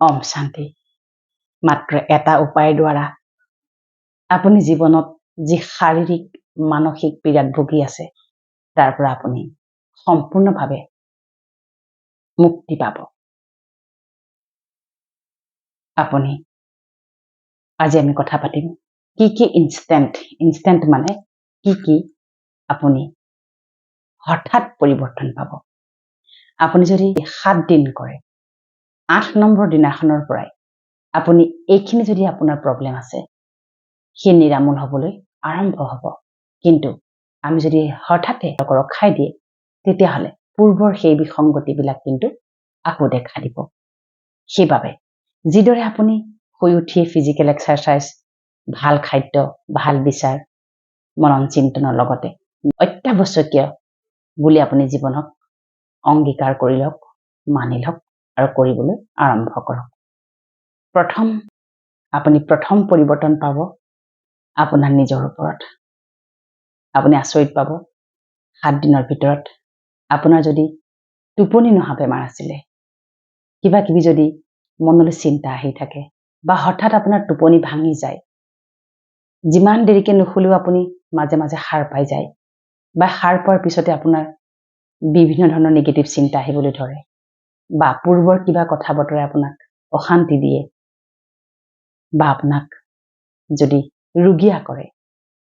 ওম শান্তি। মাত্ৰ এটা উপায়ৰ দ্বাৰা আপুনি জীৱনত যি শাৰীৰিক মানসিক পীড়াত ভুগি আছে তাৰ পৰা আপুনি সম্পূৰ্ণভাৱে মুক্তি পাব। আপুনি আজি আমি কথা পাতিম কি ইনষ্টেণ্ট মানে কি আপুনি হঠাৎ পৰিৱৰ্তন পাব। আপুনি যদি 7 দিন কৰে 8 নম্বৰ দিনাখনৰ পৰাই আপুনি এইখিনি যদি আপোনাৰ প্ৰব্লেম আছে সেই নিৰামূল হ'বলৈ আৰম্ভ হ'ব। কিন্তু আমি যদি হঠাতে খাই দিয়ে তেতিয়াহ'লে পূৰ্বৰ সেই বিসংগতিবিলাক কিন্তু আকৌ দেখা দিব। সেইবাবে যিদৰে আপুনি শুই উঠি ফিজিকেল এক্সাৰচাইজ, ভাল খাদ্য, ভাল বিচাৰ, মনন চিন্তনৰ লগতে অত্যাৱশ্যকীয় বুলি আপুনি জীৱনক অংগীকাৰ কৰি লওক, মানি লওক আৰু কৰিবলৈ আৰম্ভ কৰক। আপুনি প্ৰথম পৰিৱৰ্তন পাব আপোনাৰ নিজৰ ওপৰত। আপুনি আচৰিত পাব 7 দিনৰ ভিতৰত আপোনাৰ যদি টোপনি নহা বেমাৰ আছিলে, কিবা কিবি যদি মনলৈ চিন্তা আহি থাকে বা হঠাৎ আপোনাৰ টোপনি ভাঙি যায়, যিমান দেৰিকে নুশুলেও আপুনি মাজে মাজে সাৰ পাই যায় বা সাৰ পোৱাৰ পিছতে আপোনাৰ বিভিন্ন ধৰণৰ নিগেটিভ চিন্তা আহিবলৈ ধৰে বা পূৰ্বৰ কিবা কথা বতৰাই আপোনাক অশান্তি দিয়ে বা আপোনাক যদি ৰুগীয়া কৰে।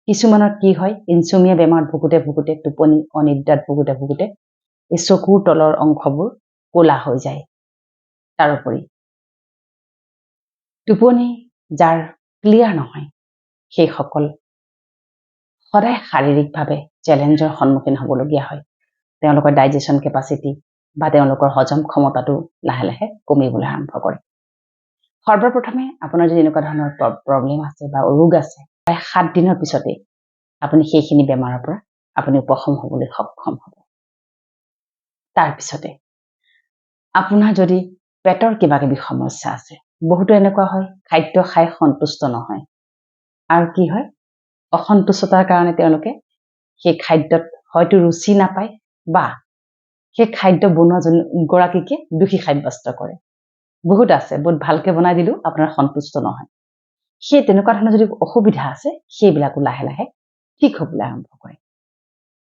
কিছুমানৰ কি হয়, ইনচোমিয়া বেমাৰত ভুগোতে টোপনি অনিদ্ৰাত ভুগোতে এই চকুৰ তলৰ অংশবোৰ ক'লা হৈ যায়। তাৰোপৰি টোপনি যাৰ ক্লিয়াৰ নহয় সেইসকল সদায় শাৰীৰিকভাৱে চেলেঞ্জৰ সন্মুখীন হ'বলগীয়া হয়। তেওঁলোকৰ ডাইজেশ্যন কেপাচিটি বা তেওঁলোকৰ হজম ক্ষমতাটো লাহে লাহে কমিবলৈ আৰম্ভ কৰে। সৰ্বপ্ৰথমে আপোনাৰ যদি এনেকুৱা ধৰণৰ প্ৰব্লেম আছে বা ৰোগ আছে, প্ৰায় 7 দিনৰ পিছতে আপুনি সেইখিনি বেমাৰৰ পৰা আপুনি উপশম হ'বলৈ সক্ষম হ'ব। তাৰপিছতে আপোনাৰ যদি পেটৰ কিবা কিবি সমস্যা আছে, বহুতো এনেকুৱা হয় খাদ্য খাই সন্তুষ্ট নহয় আৰু কি হয়, অসন্তুষ্টতাৰ কাৰণে তেওঁলোকে সেই খাদ্যত হয়তো ৰুচি নাপায় বা সেই খাদ্য বনোৱা গৰাকীকে দোষী সাব্যস্ত কৰে। বহুত আছে, বহুত ভালকে বনাই দিলেও আপোনাৰ সন্তুষ্ট নহয়। সেই তেনেকুৱা ধৰণৰ যদি অসুবিধা আছে সেইবিলাকো লাহে লাহে ঠিক হ'বলৈ আৰম্ভ কৰে।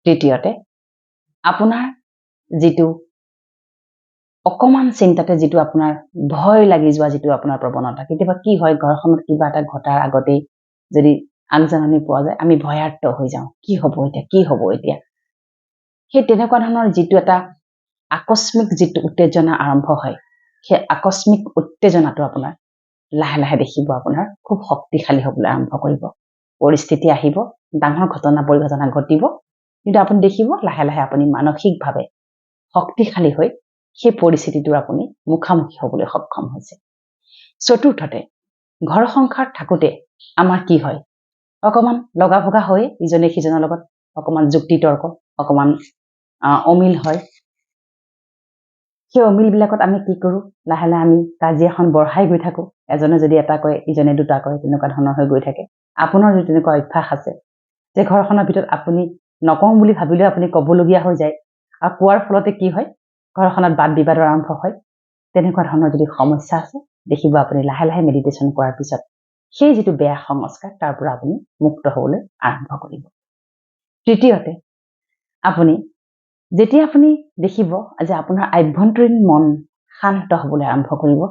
তৃতীয়তে আপোনাৰ যিটো অকমান চিন্তাতে যিটো আপোনাৰ ভয় লাগি যোৱা যিটো আপোনাৰ প্ৰৱণতা, কেতিয়াবা কি হয় ঘৰখনত কিবা এটা ঘটাৰ আগতেই যদি আগজাননী পোৱা যায় আমি ভয়াৰ্ত হৈ যাওঁ, কি হ'ব এতিয়া। সেই তেনেকুৱা ধৰণৰ যিটো এটা আকস্মিক যিটো উত্তেজনা আৰম্ভ হয়, সেই আকস্মিক উত্তেজনাটো আপোনাৰ লাহে লাহে দেখিব আপোনাৰ খুব শক্তিশালী হ'বলৈ আৰম্ভ কৰিব। পৰিস্থিতি আহিব, ডাঙৰ পৰিঘটনা ঘটিব, কিন্তু আপুনি দেখিব লাহে লাহে আপুনি মানসিকভাৱে শক্তিশালী হৈ সেই পৰিস্থিতিটোৰ আপুনি মুখামুখি হ'বলৈ সক্ষম হৈছে। চতুৰ্থতে ঘৰ সংসাৰত থাকোঁতে আমাৰ কি হয়, অকমান লগা ভগা হৈ ইজনে সিজনৰ লগত অকমান যুক্তি তৰ্ক, অকমান অমিল হয়। সেই অমিলবিলাকত আমি কি কৰোঁ, লাহে লাহে আমি কাজিয়াখন বঢ়াই গৈ থাকোঁ। এজনে যদি এটা কয় ইজনে দুটা কয়, তেনেকুৱা ধৰণৰ হৈ গৈ থাকে। আপোনাৰ যদি তেনেকুৱা অভ্যাস আছে যে ঘৰখনৰ ভিতৰত আপুনি নকওঁ বুলি ভাবিলেও আপুনি ক'বলগীয়া হৈ যায় আৰু কোৱাৰ ফলতে কি হয়, ঘৰখনত বাদ বিবাদৰ আৰম্ভ হয়। তেনেকুৱা ধৰণৰ যদি সমস্যা আছে, দেখিব আপুনি লাহে লাহে মেডিটেশ্যন কৰাৰ পিছত সেই যিটো বেয়া সংস্কাৰ তাৰ পৰা আপুনি মুক্ত হ'বলৈ আৰম্ভ কৰিব। তৃতীয়তে যেতিয়া আপুনি দেখিব যে আপোনাৰ আভ্যন্তৰীণ মন শান্ত হ'বলৈ আৰম্ভ কৰিব,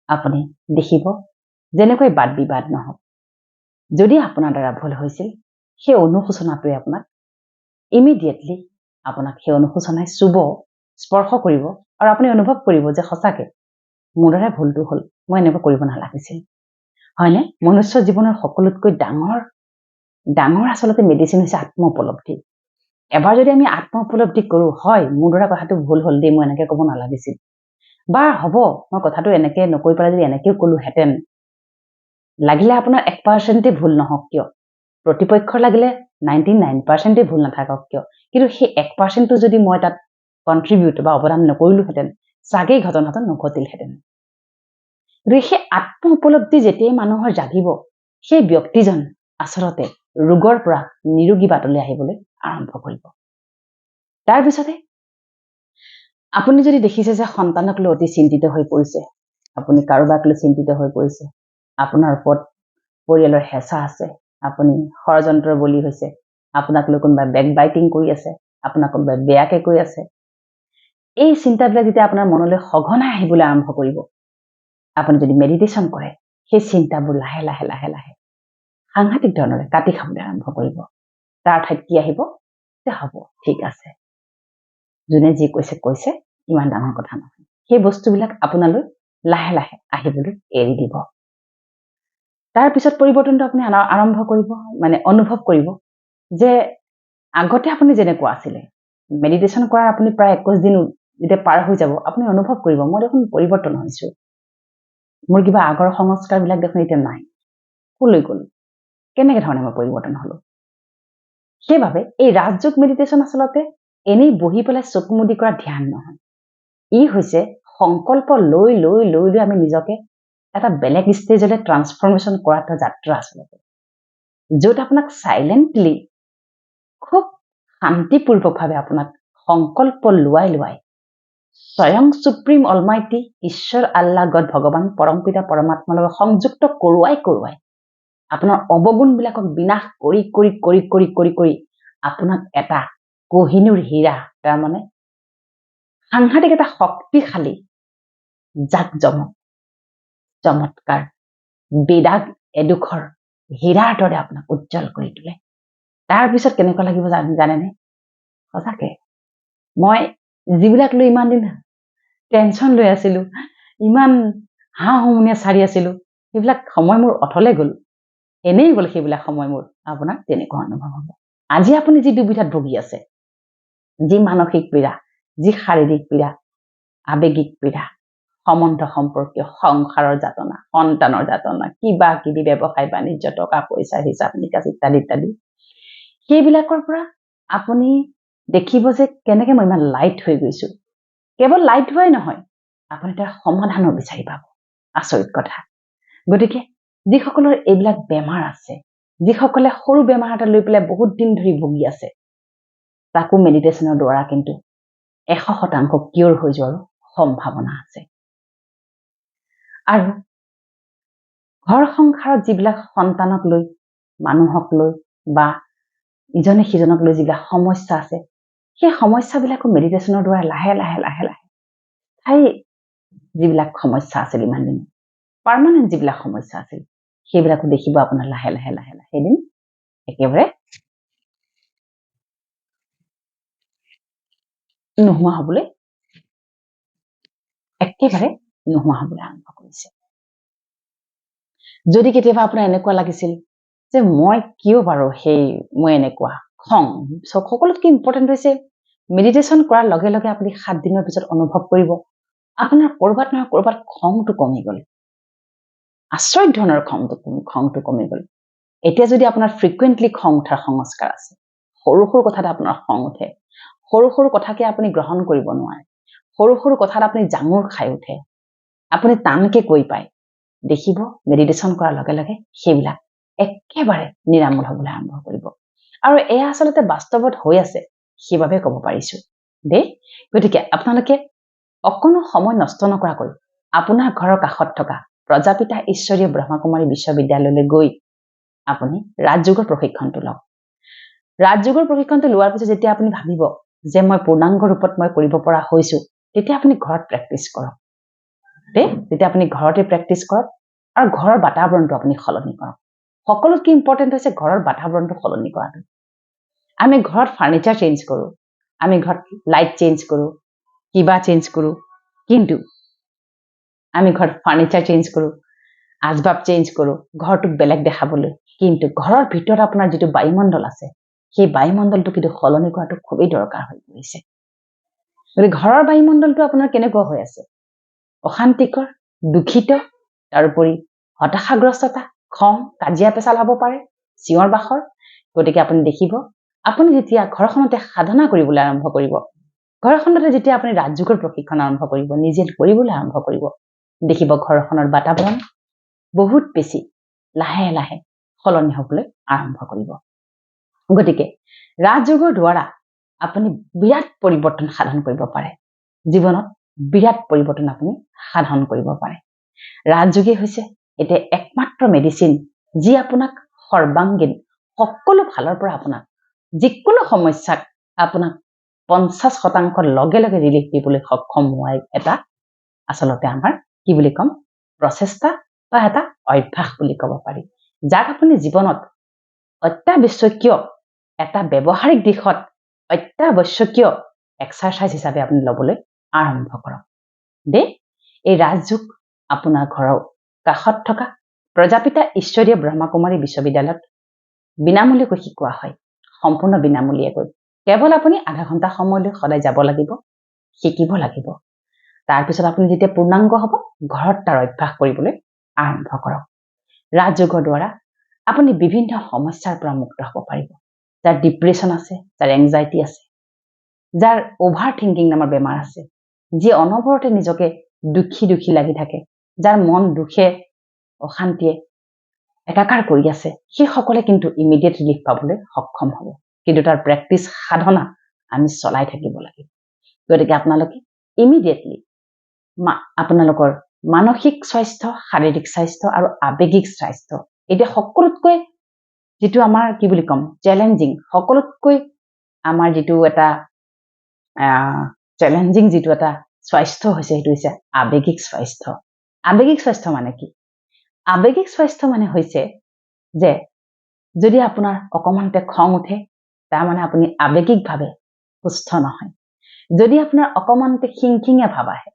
আপুনি দেখিব যেনেকৈ বাদ বিবাদ নহওক, যদি আপোনাৰ দ্বাৰা ভুল হৈছিল সেই অনুশোচনাটোৱে আপোনাক ইমিডিয়েটলি আপোনাক সেই অনুশোচনাই স্পৰ্শ কৰিব আৰু আপুনি অনুভৱ কৰিব যে সঁচাকে মোৰ দ্বাৰা ভুলটো হ'ল, মই এনেকুৱা কৰিব নালাগিছিল। হয়নে? মনুষ্য জীৱনৰ সকলোতকৈ ডাঙৰ আচলতে মেডিচিন হৈছে আত্ম উপলব্ধি। এবাৰ যদি আমি আত্ম উপলব্ধি কৰোঁ, হয় মোৰ দ্বাৰা কথাটো ভুল হ'ল দেই, মই এনেকৈ ক'ব নালাগিছিল, বা হ'ব মই কথাটো এনেকৈ নকৈ পেলাই যদি এনেকৈও ক'লোহেঁতেন, লাগিলে আপোনাৰ 1% ভুল নহওক কিয়, প্ৰতিপক্ষৰ লাগিলে 99% ভুল নাথাকক কিয়, কিন্তু সেই 1%টো যদি মই তাত কণ্ট্ৰিবিউট বা অৱদান নকৰিলোহেঁতেন, চাগেই ঘটনাটো নঘটিলহেঁতেন। গতিকে সেই আত্ম উপলব্ধি যেতিয়াই মানুহৰ জাগিব, সেই ব্যক্তিজন আচলতে ৰোগৰ পৰা নিৰোগী বাটলৈ আহিবলৈ আৰম্ভ কৰিব। তাৰপিছতে আপুনি যদি দেখিছে যে সন্তানক লৈ অতি চিন্তিত হৈ পৰিছে, আপুনি কাৰোবাক লৈ চিন্তিত হৈ পৰিছে, আপোনাৰ ওপৰত পৰিয়ালৰ হেঁচা আছে, আপুনি ষড়যন্ত্ৰৰ বলি হৈছে, আপোনাক লৈ কোনোবাই বেকবাইটিং কৰি আছে, আপোনাক কোনোবাই বেয়াকে কৈ আছে, এই চিন্তাবিলাক যেতিয়া আপোনাৰ মনলৈ সঘনাই আহিবলৈ আৰম্ভ কৰিব, আপুনি যদি মেডিটেশ্যন কৰে, সেই চিন্তাবোৰ লাহে লাহে লাহে লাহে সাংঘাতিক ধৰণৰে কাটি খাবলৈ আৰম্ভ কৰিব। তাৰ ঠাইত কি আহিব যে হ'ব, ঠিক আছে, যোনে যি কৈছে কৈছে, ইমান ডাঙৰ কথা নহয়। সেই বস্তুবিলাক আপোনালৈ লাহে লাহে আহিবলৈ এৰি দিব। তাৰপিছত পৰিৱৰ্তনটো আপুনি আৰম্ভ কৰিব, মানে অনুভৱ কৰিব যে আগতে আপুনি যেনেকুৱা আছিলে, মেডিটেশ্যন কৰাৰ আপুনি প্ৰায় 21 দিন যেতিয়া পাৰ হৈ যাব, আপুনি অনুভৱ কৰিব মই দেখোন পৰিৱৰ্তন হৈছো, মোৰ কিবা আগৰ সংস্কাৰবিলাক দেখোন এতিয়া নাই, কলৈ গ'ল, কেনেকে ধৰণে মই পৰিৱৰ্তন হলো। সেইবাবে এই ৰাজযোগ মেডিটেশ্যন আচলতে এনেই বহি পেলাই চকু মুদি কৰা ধ্যান নহয়, ই হৈছে সংকল্প লৈ লৈ লৈ লৈ আমি নিজকে এটা বেলেগ ষ্টেজলৈ ট্ৰান্সফৰ্মেশ্যন কৰা এটা যাত্ৰা আচলতে, য'ত আপোনাক চাইলেণ্টলি খুব শান্তিপূৰ্বকভাৱে আপোনাক সংকল্প লোৱাই লোৱাই স্বয়ং সুপ্ৰিম অলমাইটি ঈশ্বৰ আল্লাহ গড ভগৱান পৰমপিতা পৰমাত্মাৰ লগত সংযুক্ত কৰোৱাই কৰোৱাই আপোনাৰ অৱগুণবিলাকক বিনাশ কৰি কৰি কৰি কৰি কৰি কৰি আপোনাক এটা কোহিনুৰ হীৰা, তাৰমানে সাংঘাতিক এটা শক্তিশালী জাক চমৎকাৰ বেদাগ এডোখৰ হীৰাৰ দৰে আপোনাক উজ্জ্বল কৰি তোলে। তাৰপিছত কেনেকুৱা লাগিব জানেনে? সঁচাকে মই যিবিলাক লৈ ইমান দিন টেনচন লৈ আছিলো, ইমান হাঁহুমুনিয়া চাৰি আছিলো, সেইবিলাক সময় মোৰ অথলে গ'ল, এনেই গ'ল সেইবিলাক সময় মোৰ। আপোনাৰ তেনেকুৱা অনুভৱ হ'ব। আজি আপুনি যি দুবিধাত ভুগি আছে, যি মানসিক পীড়া, যি শাৰীৰিক পীড়া, আৱেগিক পীড়া, সম্বন্ধ সম্পৰ্কীয় সংসাৰৰ যাতনা, সন্তানৰ যাতনা, কিবা কিবি ব্যৱসায় বাণিজ্য, টকা পইচা, হিচাপ নিকাচ ইত্যাদি ইত্যাদি, সেইবিলাকৰ পৰা আপুনি দেখিব যে কেনেকে মই ইমান লাইট হৈ গৈছো। কেৱল লাইট হোৱাই নহয়, আপুনি তাৰ সমাধানো বিচাৰি পাব। আচৰিত কথা। গতিকে যিসকলৰ এইবিলাক বেমাৰ আছে, যিসকলে সৰু বেমাৰ এটা লৈ পেলাই বহুত দিন ধৰি ভুগি আছে, তাকো মেডিটেশ্যনৰ দ্বাৰা কিন্তু 100% কিয়ৰ হৈ যোৱাৰ সম্ভাৱনা আছে। আৰু ঘৰ সংসাৰত যিবিলাক সন্তানক লৈ, মানুহক লৈ বা ইজনে সিজনক লৈ যিবিলাক সমস্যা আছে, সেই সমস্যাবিলাকো মেডিটেশ্যনৰ দ্বাৰা লাহে লাহে লাহে লাহে স্থায়ী যিবিলাক সমস্যা আছিল, ইমান দিন পাৰ্মানেণ্ট যিবিলাক সমস্যা আছিল, সেইবিলাকো দেখিব আপোনাৰ লাহে লাহে লাহে লাহে এদিন একেবাৰে নোহোৱা হবলৈ আৰম্ভ কৰিছে। যদি কেতিয়াবা আপোনাৰ এনেকুৱা লাগিছিল যে মই কিয় বাৰু মই এনেকুৱা খং, সকলোতকৈ ইম্পৰ্টেণ্ট হৈছে মেডিটেশ্যন কৰাৰ লগে লগে আপুনি 7 দিনৰ পিছত অনুভৱ কৰিব আপোনাৰ কৰবাত নহয় কৰবাত খংটো কমি গ'ল। আচৰিত ধৰণৰ খংটো কমি গ'ল। এতিয়া যদি আপোনাৰ ফ্ৰিকুৱেণ্টলি খং উঠাৰ সংস্কাৰ আছে, সৰু সৰু কথাত আপোনাৰ খং উঠে, সৰু সৰু কথাকে আপুনি গ্ৰহণ কৰিব নোৱাৰে, সৰু সৰু কথাত আপুনি জাঙুৰ খাই উঠে, আপুনি টানকে কৈ পায়, দেখিব মেডিটেশ্যন কৰাৰ লগে লগে সেইবিলাক একেবাৰে নিৰামূল হ'বলৈ আৰম্ভ কৰিব। আৰু এয়া আচলতে বাস্তৱত হৈ আছে, সেইবাবে ক'ব পাৰিছো দেই। গতিকে আপোনালোকে অকণো সময় নষ্ট নকৰাকৈ আপোনাৰ ঘৰৰ কাষত থকা প্ৰজাপিতা ঈশ্বৰীয় ব্ৰহ্মকুমাৰী বিশ্ববিদ্যালয়লৈ গৈ আপুনি ৰাজযোগৰ প্ৰশিক্ষণটো লওক। ৰাজযোগৰ প্ৰশিক্ষণটো লোৱাৰ পিছত যেতিয়া আপুনি ভাবিব যে মই পূৰ্ণাংগ ৰূপত মই কৰিব পৰা হৈছো, তেতিয়া আপুনি ঘৰত প্ৰেক্টিচ কৰক দেই। যেতিয়া আপুনি ঘৰতে প্ৰেক্টিচ কৰক আৰু ঘৰৰ বাতাবৰণটো আপুনি সলনি কৰক। সকলোতকৈ ইম্পৰ্টেণ্ট হৈছে ঘৰৰ বাতাবৰণটো সলনি কৰাটো। আমি ঘৰত ফাৰ্নিচাৰ চেঞ্জ কৰো, আমি ঘৰত লাইট চেঞ্জ কৰো, কিবা চেঞ্জ কৰো, কিন্তু আমি ঘৰত ফাৰ্নিচাৰ চেঞ্জ কৰো, আচবাব চেঞ্জ কৰো ঘৰটোক বেলেগ দেখাবলৈ, কিন্তু ঘৰৰ ভিতৰত আপোনাৰ যিটো বায়ুমণ্ডল আছে, সেই বায়ুমণ্ডলটো কিন্তু সলনি কৰাটো খুবেই দৰকাৰ হৈ পৰিছে। গতিকে ঘৰৰ বায়ুমণ্ডলটো আপোনাৰ কেনেকুৱা হৈ আছে? অশান্তিকৰ, দুখিত, তাৰোপৰি হতাশাগ্ৰস্ততা, খং, কাজিয়া পেচাল হ'ব পাৰে, চিঞৰ বাখৰ। গতিকে আপুনি দেখিব আপুনি যেতিয়া ঘৰখনতে সাধনা কৰিবলৈ আৰম্ভ কৰিব, ঘৰখনতে যেতিয়া আপুনি ৰাজযোগৰ প্ৰশিক্ষণ আৰম্ভ কৰিব, নিজে কৰিবলৈ আৰম্ভ কৰিব, দেখিব ঘৰখনৰ বাতাবৰণ বহুত বেছি লাহে লাহে সলনি হ'বলৈ আৰম্ভ কৰিব। গতিকে ৰাজযোগৰ দ্বাৰা আপুনি বিৰাট পৰিৱৰ্তন সাধন কৰিব পাৰে, জীৱনত বিৰাট পৰিৱৰ্তন আপুনি সাধন কৰিব পাৰে। ৰাজযোগী হৈছে এতিয়া একমাত্ৰ মেডিচিন যি আপোনাক সৰ্বাংগীন সকলো ফালৰ পৰা আপোনাক যিকোনো সমস্যাক আপোনাক 50% লগে লগে ৰিলিফ দিবলৈ সক্ষম হোৱা এটা আচলতে আমাৰ কি বুলি ক'ম প্ৰচেষ্টা বা এটা অভ্যাস বুলি ক'ব পাৰি যাক আপুনি জীৱনত অত্যাৱশ্যকীয় এটা ব্যৱহাৰিক দিশত অত্যাৱশ্যকীয় এক্সাৰচাইজ হিচাপে আপুনি ল'বলৈ আৰম্ভ কৰক দেই এই ৰাজযোগ আপোনাৰ ঘৰৰ কাষত থকা প্ৰজাপিতা ঈশ্বৰীয় ব্ৰহ্মকুমাৰী বিশ্ববিদ্যালয়ত বিনামূলীয়াকৈ শিকোৱা হয় সম্পূৰ্ণ বিনামূলীয়াকৈ কেৱল আপুনি আধা ঘণ্টা সময়লৈ সদায় যাব লাগিব শিকিব লাগিব তাৰপিছত আপুনি যেতিয়া পূৰ্ণাংগ হ'ব ঘৰত তাৰ অভ্যাস কৰিবলৈ আৰম্ভ কৰক ৰাজযোগৰ দ্বাৰা আপুনি বিভিন্ন সমস্যাৰ পৰা মুক্ত হ'ব পাৰিব যাৰ ডিপ্ৰেছন আছে যাৰ এংজাইটি আছে যাৰ অভাৰ থিংকিং নামৰ বেমাৰ আছে যি অনবৰতে নিজকে দুখী দুখী লাগি থাকে যাৰ মন দুখে অশান্তিয়ে একাকাৰ কৰি আছে সেই সকলে কিন্তু ইমিডিয়েট ৰিলিফ পাবলৈ সক্ষম হ'ব কিন্তু তাৰ প্ৰেক্টিছ সাধনা আমি চলাই থাকিব লাগিব গতিকে আপোনালোকে ইমিডিয়েটলি আপোনালোকৰ মানসিক স্বাস্থ্য শাৰীৰিক স্বাস্থ্য আৰু আৱেগিক স্বাস্থ্য এতিয়া সকলোতকৈ যেটো আমাৰ কি বুলি কম চ্যালেঞ্জিং সকলোতকৈ আমাৰ যেটো এটা চ্যালেঞ্জিং যেটো এটা স্বাস্থ্য হৈছে হেতু হৈছে আৱেগিক স্বাস্থ্য মানে কি আৱেগিক স্বাস্থ্য মানে হৈছে যে যদি আপোনাৰ অকমানতে খং উঠে তাৰ মানে আপুনি আৱেগিকভাৱে সুস্থ নহয় যদি আপোনাৰ অকমানতে খিংখিঙে ভাব আহে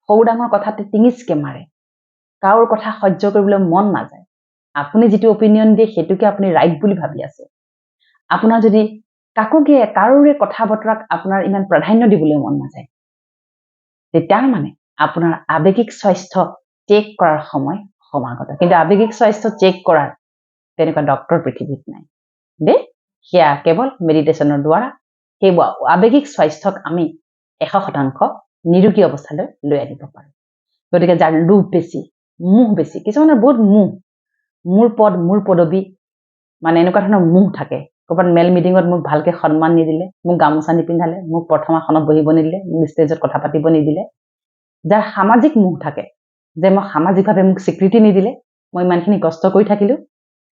সৰু ডাঙৰ কথাতে টিঙিচকে মাৰে কাৰো কথা সহ্য কৰিবলৈ মন নাযায় আপুনি যেটো অপিনিয়ন দিয়ে হেতুকে আপুনি ৰাইট বুলি ভাবি আছে আপোনাৰ যদি কাৰোৰে কথা বতৰাক আপোনাৰ ইমান প্ৰাধান্য দিবলৈ মন নাযায় তেতিয়া মানে আপোনাৰ আৱেগিক স্বাস্থ্য চেক কৰাৰ সময় সমাগত কিন্তু আৱেগিক স্বাস্থ্য চেক কৰাৰ তেনেকুৱা ডক্টৰ পৃথিৱীত নাই দেই সেয়া কেৱল মেডিটেশ্যনৰ দ্বাৰা সেই আৱেগিক স্বাস্থ্যক আমি 100% নিৰোগী অৱস্থালৈ লৈ আনিব পাৰোঁ গতিকে যাৰ লোভ বেছি মোহ বেছি কিছুমানৰ বহুত মোৰ পদবী মানে এনেকুৱা ধৰণৰ মোহ থাকে ক'ৰবাত মেল মিটিঙত মোক ভালকে সন্মান নিদিলে মোক গামোচা নিপিন্ধালে মোক প্ৰথম আসনত বহিব নিদিলে মোক ষ্টেজত কথা পাতিব নিদিলে যাৰ সামাজিক মোহ থাকে যে মই সামাজিকভাৱে মোক স্বীকৃতি নিদিলে মই ইমানখিনি কষ্ট কৰি থাকিলো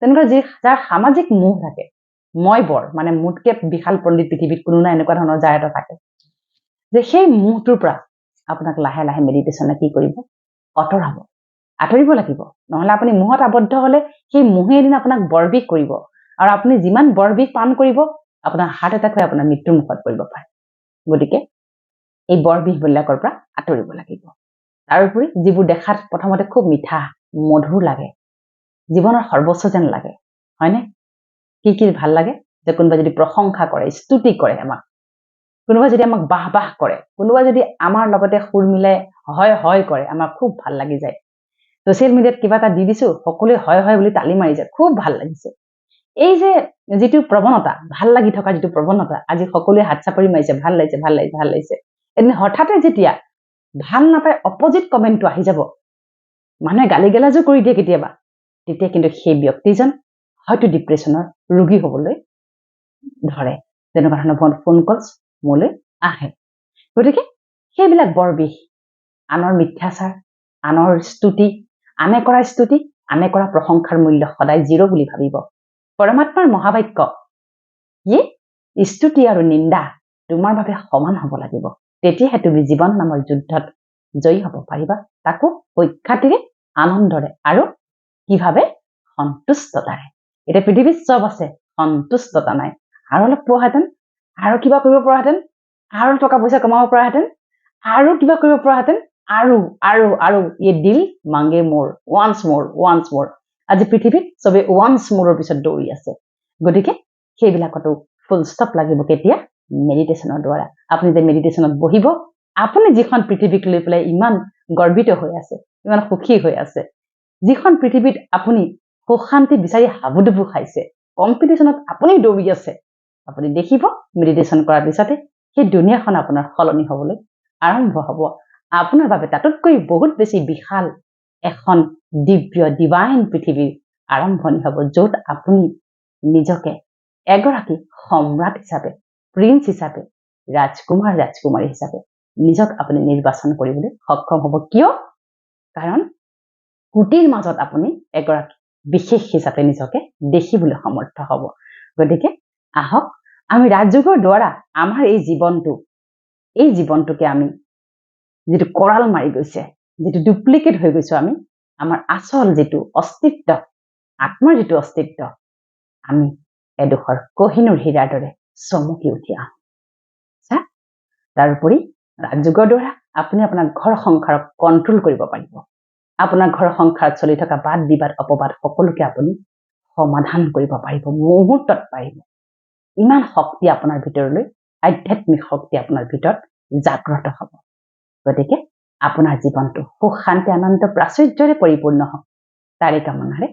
তেনেকুৱা যাৰ সামাজিক মোহ থাকে মই বৰ মানে মোতকে বিশাল পণ্ডিত পৃথিৱীত কোনো নাই এনেকুৱা ধৰণৰ যাৰ এটা থাকে যে সেই মোহটোৰ পৰা আপোনাক লাহে লাহে মেডিটেশ্যনে কি কৰিব আঁতৰিব লাগিব নহলে আপুনি মোহত আবদ্ধ হলে সেই মোহে এদিন আপোনাক বৰবিষ কৰিব আৰু আপুনি যিমান বৰবিষ পান কৰিব আপোনাৰ হাৰ্ট এটাক হৈ আপোনাৰ মৃত্যুৰ মুখত পৰিব পাৰে গতিকে এই বৰবিষ বিলাকৰ পৰা আঁতৰিব লাগিব তাৰোপৰি যিবোৰ দেখাত প্ৰথমতে খুব মিঠা মধুৰ লাগে জীৱনৰ সৰ্বস্ব যেন লাগে হয়নে কি ভাল লাগে যে কোনোবা যদি প্ৰশংসা কৰে স্তুতি কৰে আমাক কোনোবা যদি আমাক বাহ কৰে কোনোবা যদি আমাৰ লগতে সুৰ মিলাই হয় কৰে আমাৰ খুব ভাল লাগি যায় সোশ্যাল মিডিয়াত কিবা এটা দি দিছো সকলোৱে হয় বুলি তালি মাৰি যায় খুব ভাল লাগিছে এই যে যেটো প্ৰৱণতা ভাল লাগি থকা যেটো প্ৰৱণতা আজি সকলোৱে হাত চাপৰি মাৰিছে ভাল লাগিছে এনে হঠাতে যেতিয়া ভাল নাপায় অপোজিট কমেন্টটো আহি যাব মানুহে গালিগালাজো কৰি দিয়ে কেতিয়াবা তেতিয়া কিন্তু সেই ব্যক্তিজন হয়তো ডিপ্ৰেছনৰ ৰোগী হ'বলৈ ধৰে তেনেকুৱা ধৰণৰ ফোন কলছ মোলৈ আহে গতিকে সেইবিলাক বৰবিষ আনৰ মিথ্যাচাৰ আনৰ স্তুতি আনে কৰা প্ৰশংসাৰ মূল্য সদায় 0 বুলি ভাবিব পৰমাত্মাৰ মহাবাক্য স্তুতি আৰু নিন্দা তোমাৰ বাবে সমান হ'ব লাগিব তেতিয়াহে তুমি জীৱন নামৰ যুদ্ধত জয়ী হ'ব পাৰিবা তাকো পৰীক্ষাটিৰে আনন্দৰে আৰু কিভাৱে সন্তুষ্টতাৰে এটা পৃথিৱীত চব আছে সন্তুষ্টতা নাই আৰু অলপ পোৱাহেঁতেন আৰু কিবা কৰিব পৰাহেঁতেন আৰু টকা পইচা কমাব পৰাহেঁতেন আৰু কিবা কৰিব পৰাহেঁতেন আৰু এই দিল মাংগে মোৰ ওয়ান্স মোৰ আজি পৃথিৱীত চবে ওয়ান্স মোৰৰ পিছত দৌৰি আছে গতিকে সেইবিলাকতো ফুল ষ্টপ লাগিব কেতিয়া মেডিটেশ্যনৰ দ্বাৰা আপুনি যে মেডিটেশ্যনত বহিব আপুনি যিখন পৃথিৱীক লৈ পেলাই ইমান গৰ্বিত হৈ আছে ইমান সুখী হৈ আছে যিখন পৃথিৱীত আপুনি সুশান্তি বিচাৰি হাবুডুবু খাইছে কম্পিটিশ্যনত আপুনি দৌৰি আছে আপুনি দেখিব মেডিটেশ্যন কৰাৰ পিছতে সেই দুনিয়াখন আপোনাৰ সলনি হ'বলৈ আৰম্ভ হ'ব আপোনাৰ বাবে তাতকৈ বহুত বেছি বিশাল এখন দিব্য ডিভাইন পৃথিৱীৰ আৰম্ভণি হ'ব য'ত আপুনি নিজকে এগৰাকী সম্ৰাট হিচাপে প্ৰিন্স হিচাপে ৰাজকুমাৰী হিচাপে নিজক আপুনি নিৰ্বাচন কৰিবলৈ সক্ষম হ'ব কিয় কাৰণ কোটিৰ মাজত আপুনি এগৰাকী বিশেষ হিচাপে নিজকে দেখিবলৈ সমৰ্থ হ'ব। গতিকে আহক আমি ৰাজযোগৰ দ্বাৰা আমাৰ এই জীৱনটোকে আমি যিটো কৰাল মাৰি গৈছে, যিটো ডুপ্লিকেট হৈ গৈছো আমি, আমাৰ আচল যিটো অস্তিত্ব, আত্মাৰ যিটো অস্তিত্ব, আমি এডোখৰ কহিনুৰ হীৰাৰ দৰে চমকি উঠি আহোঁ। তাৰোপৰি ৰাজযোগৰ দ্বাৰা আপুনি আপোনাৰ ঘৰ সংসাৰক কণ্ট্ৰল কৰিব পাৰিব। আপোনাৰ ঘৰ সংসাৰত চলি থকা বাদ বিবাদ অপবাদ সকলোকে আপুনি সমাধান কৰিব পাৰিব, মুহূৰ্তত পাৰিব। ইমান শক্তি আপোনাৰ ভিতৰলৈ, আধ্যাত্মিক শক্তি আপোনাৰ ভিতৰত জাগ্ৰত হ'ব। গতিকে আপোনাৰ জীৱনটো সুখ শান্তি আনন্দ প্ৰাচুৰ্যৰে পৰিপূৰ্ণ হওক, তাৰে কামনাৰে